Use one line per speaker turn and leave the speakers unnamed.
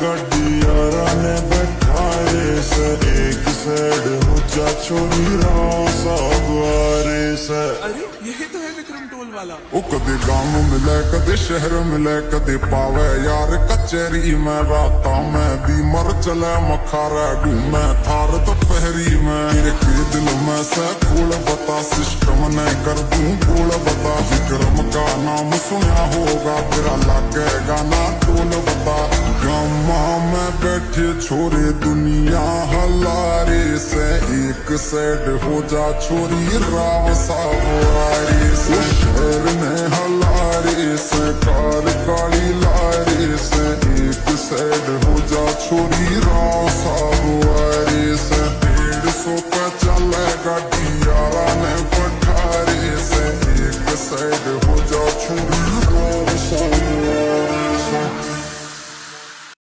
गड्डियारा ने बैठाए से एक साइड हो जा छोरी राव सागवारे से।
अरे यही तो है विक्रम टोल वाला।
ओ कदे गांव मिले कदे शहर मिले कदे पावे यार कचहरी में राता में दी मर चले मखारा घूमे थार दोपहरी में। मेरे के दिल में से कूल बता सिस्टम ने कर दूं कूल बता। विक्रम का नाम सुना होगा तेरा लागेगा ना टोल बता। गामा में बैठे छोरे दुनिया हलारे से एक साइड हो जा छोरी राव सावरे से। शहर में हलारे से कार काली लारे से एक साइड हो जा छोरी